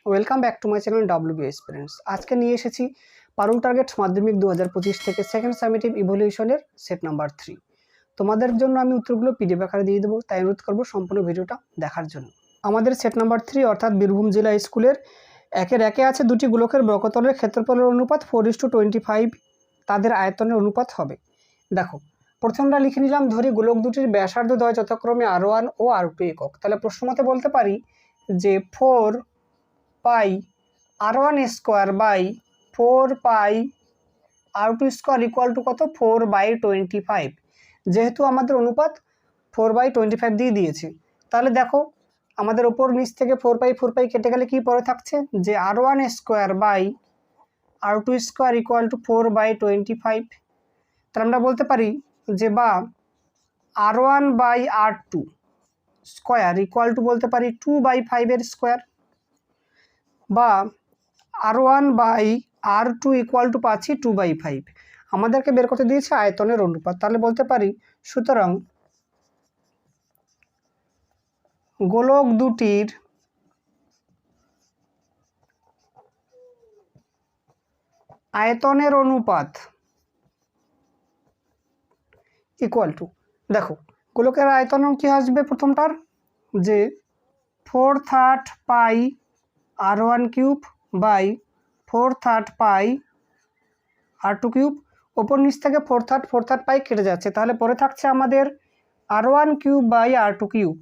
Welcome back to my channel WB experience. আজকে নিয়ে এসেছি পারুল টার্গেট মাধ্যমিক 2025 থেকে সেকেন্ড সামেটিভ ইভ্যালুয়েশনের সেট নাম্বার 3। তোমাদের জন্য আমি উত্তরগুলো পিডিএফ আকারে দিয়ে দেবো, তাই অনুরোধ করবো সম্পূর্ণ ভিডিওটা দেখার জন্য। আমাদের সেট নাম্বার 3 অর্থাৎ বীরভূম জেলা স্কুলের একে আছে দুটি গোলকের বর্গতলের ক্ষেত্রফলের অনুপাত 4:25, তাদের আয়তনের অনুপাত হবে। দেখো, প্রথমটা লিখে নিলাম, ধরি গোলক দুটির ব্যাসার্ধ দ্বয় যথাক্রমে R1 ও R2 একক। তাহলে প্রশ্ন মতে বলতে পারি যে 4 pi R1 square by 4 pi R2 square equal to কত, 4/25। যেহেতু আমাদের অনুপাত 4/25 দিয়ে দিয়েছে, তাহলে দেখো আমাদের ওপর নিচ থেকে 4 পাই কেটে গেলে কি পরে থাকছে, যে R1 square by R2 square equal to 4/25। তাহলে আমরা বলতে পারি যে বা R1 by R2 square equal two বলতে পারি 2/5 এর স্কোয়ার, বা R1 by R2 equal to পাচ্ছি 2/5। আমাদেরকে বের করতে দিয়েছে আয়তনের অনুপাত, তাহলে বলতে পারি সুতরাং গোলক দুটির আয়তনের অনুপাত ইকুয়াল টু, দেখো গোলকের আয়তন কি আসবে প্রথমটার, যে 4/3 pi R1 cube by 4/3 pi R2 cube. ওপর নিচ থেকে 4/3 পাই কেটে যাচ্ছে, তাহলে পরে থাকছে আমাদের R1 cube by R2 cube.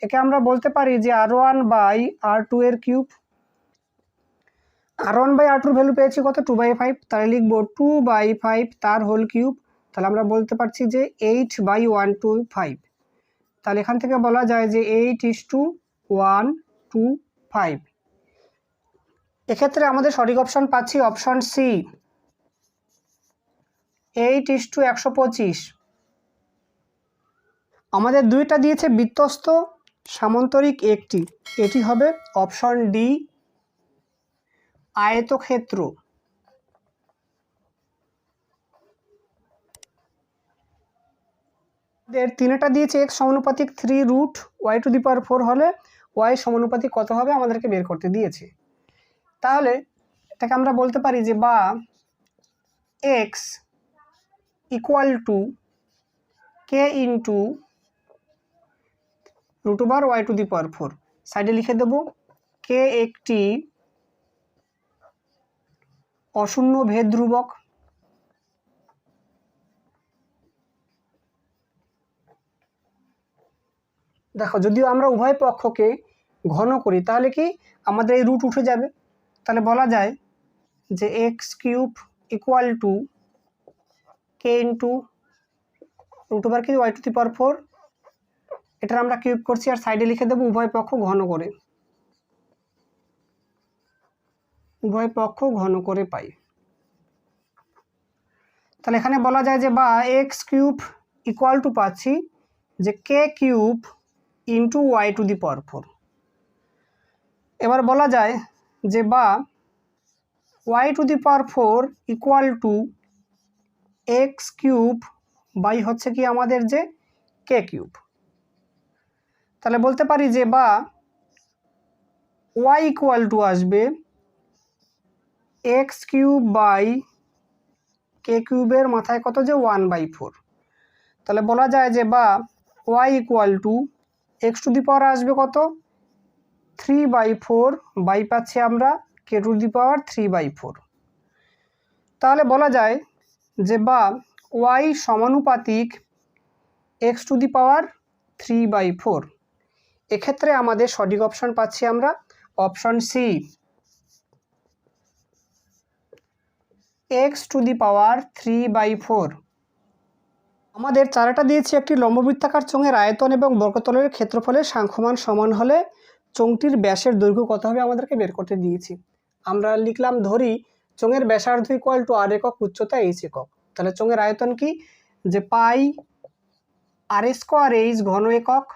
একে আমরা বলতে পারি যে R1 বাই R2 এর cube. R1 by R2 value পেয়েছি কত, 2/5, তাহলে লিখবো 2/5 তার হোল কিউব। তাহলে আমরা বলতে পারছি যে 8/125। তাহলে এখান থেকে বলা যায় যে 8:125। এক্ষেত্রে আমাদের সঠিক অপশন পাচ্ছি অপশন সি, 8:125। আমাদের দুইটা দিয়েছে বৃত্তস্থ সামান্তরিক একটি, এটি হবে অপশন ডি, আয়তক্ষেত্র। এর তিনটা দিয়েছে x সমানুপাতিক 3√y⁴ হলে y সমানুপাতিক কত হবে আমাদেরকে বের করতে দিয়েছে। তাহলে এটাকে আমরা বলতে পারি যে বা x equal to k into √y⁴। সাইডে লিখে দেব k একটি অশূন্য ভেদ ধ্রুবক। দেখো, যদিও আমরা উভয় পক্ষকে ঘন করি তাহলে কি আমাদের এই রুট উঠে যাবে, তাহলে বলা যায় যে x³ equal to k into √y⁴। এটার আমরা কিউব করছি আর সাইডে লিখে দেবো উভয় পক্ষ ঘন করে, উভয় পক্ষ ঘন করে পাই। তাহলে এখানে বলা যায় যে বা x³ ইকুয়াল টু পাচ্ছি যে k³ ইন্টু y⁴। এবার বলা যায় যে বা y⁴ equal to x³ by হচ্ছে কি আমাদের যে k³। তাহলে বলতে পারি যে বা y ইকুয়াল টু আসবে x³ বাই k³ মাথায় কত, যে 1/4। তাহলে বলা যায় যে বা y ইকুয়াল টু x⁴ আসবে কত, 3/4 বাই পাচ্ছি আমরা k⁴। তাহলে বলা যায় যে বা y সমানুপাতিক x⁴। এক্ষেত্রে আমাদের সঠিক অপশন পাচ্ছি আমরা অপশন সি, x⁴। আমাদের চারাটা দিয়েছে একটি লম্ববৃত্তাকার চোঙের আয়তন এবং বর্গতলের ক্ষেত্রফলের সাংখ্যমান সমান হলে চোঙটির ব্যাসের দৈর্ঘ্য কত হবে আমাদেরকে বের করতে দিয়েছি। আমরা লিখলাম, ধরি চোঙের ব্যাসার্ধ ইকুয়াল টু r একক, উচ্চতা h একক। তাহলে চোঙের আয়তন কি, যে পাই r² ঘন একক,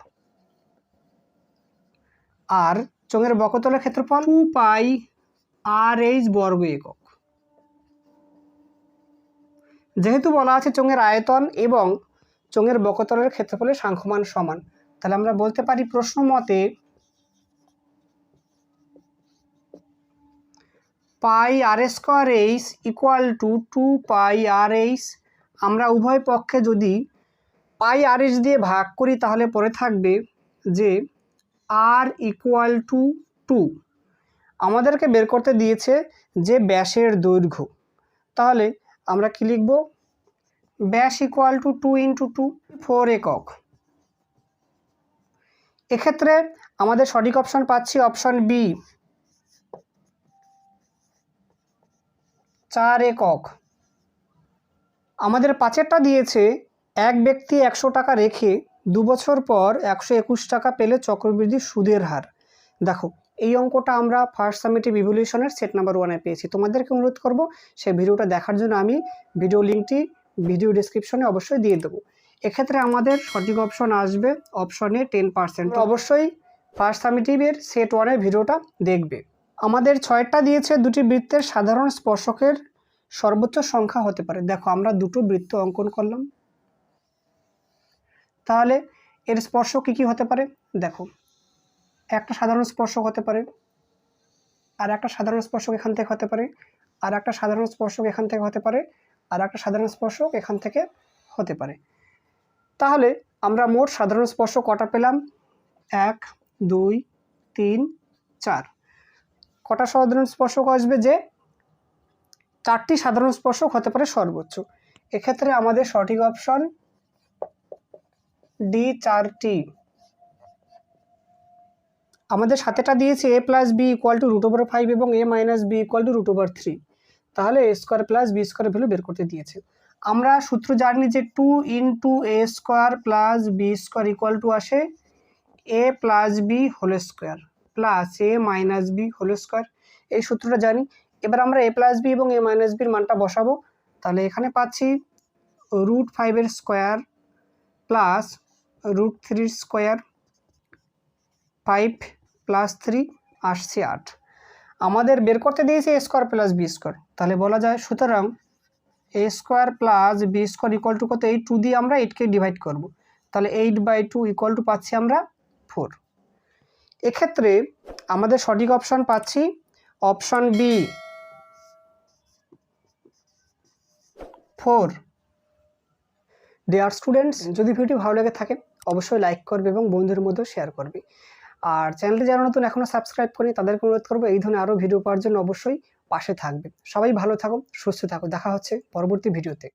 আর চোঙের বক্রতলের ক্ষেত্রফল 2π r বর্গ একক। যেহেতু বলা আছে চোঙের আয়তন এবং চোঙের বক্রতলের ক্ষেত্রফলের সাংখ্যমান সমান, তাহলে আমরা বলতে পারি প্রশ্ন মতে pi r square h equal to 2 pi r h. আমরা উভয় পক্ষে যদি পাই আর এইচ দিয়ে ভাগ করি তাহলে পরে থাকবে যে আর ইকুয়াল টু 2। আমাদেরকে বের করতে দিয়েছে যে ব্যাসের দৈর্ঘ্য, তাহলে আমরা কি লিখব? ব্যাস ইকুয়াল টু 2 ইন্টু 2, 4 একক। এক্ষেত্রে আমাদের সঠিক অপশন পাচ্ছি অপশন বি, 4 একক। আমাদের পাঁচেরটা দিয়েছে এক ব্যক্তি 100 টাকা রেখে 2 বছর পর 121 টাকা পেলে চক্রবৃদ্ধি সুদের হার। দেখো এই অঙ্কটা আমরা ফার্স্ট সামেটিভ ইভ্যালুয়েশনের সেট নাম্বার 1-এ পেয়েছি। তোমাদেরকে অনুরোধ করব সেই ভিডিওটা দেখার জন্য, আমি ভিডিও লিঙ্কটি ভিডিও ডেসক্রিপশনে অবশ্যই দিয়ে দেবো। এক্ষেত্রে আমাদের সঠিক অপশন আসবে অপশনে 10%। অবশ্যই ফার্স্ট সামেটিভের সেট 1-এর ভিডিওটা দেখবে। আমাদের 6টা দিয়েছে দুটি বৃত্তের সাধারণ স্পর্শকের সর্বোচ্চ সংখ্যা হতে পারে। দেখো আমরা দুটো বৃত্ত অঙ্কন করলাম, তাহলে এর স্পর্শক কী কী হতে পারে? দেখো একটা সাধারণ স্পর্শক হতে পারে, আর একটা সাধারণ স্পর্শক এখান থেকে হতে পারে, আর একটা সাধারণ স্পর্শক এখান থেকে হতে পারে, আর একটা সাধারণ স্পর্শক এখান থেকে হতে পারে। তাহলে আমরা মোট সাধারণ স্পর্শক কটা পেলাম? 1 2 3 4। কটা সাধারণ স্পর্শক আসবে? যে 4টি সাধারণ স্পর্শক হতে পারে সর্বোচ্চ। এক্ষেত্রে আমাদের সঠিক অপশন ডি, 4টি। আমাদের সাথেটা দিয়েছে a plus b equal to √5 এবং a minus b equal to √3। তাহলে a square plus b square value বের করতে দিয়েছে। আমরা সূত্র জানি যে 2 into a square plus b square equal to আসে a plus b whole square plus a minus b whole square. এই সূত্রটা জানি। এবার আমরা a প্লাস বি এবং a মাইনাস বির মানটা বসাবো। তাহলে এখানে পাচ্ছি √5 স্কোয়ার প্লাস √3 স্কোয়ার, 5 প্লাস 3 আসছে 8। আমাদের বের করতে দিয়েছে a square plus b square. তাহলে বলা যায় সুতরাং a square plus b square equal to কত? এই 2 দিয়ে আমরা 8কে ডিভাইড করব। তাহলে 8/2 ইকুয়াল টু পাচ্ছি আমরা 4। এক্ষেত্রে আমাদের সঠিক অপশন পাচ্ছি অপশন বি, 4। ডিয়ার স্টুডেন্টস, যদি ভিডিওটি ভালো লেগে থাকে অবশ্যই লাইক করবে এবং বন্ধুদের মধ্যেও শেয়ার করবে। আর চ্যানেলটি যারা নতুন এখনও সাবস্ক্রাইব করি তাদেরকে অনুরোধ করবো এই ধরনের আরও ভিডিও পাওয়ার জন্য অবশ্যই পাশে থাকবে। সবাই ভালো থাকো, সুস্থ থাকো। দেখা হচ্ছে পরবর্তী ভিডিওতে।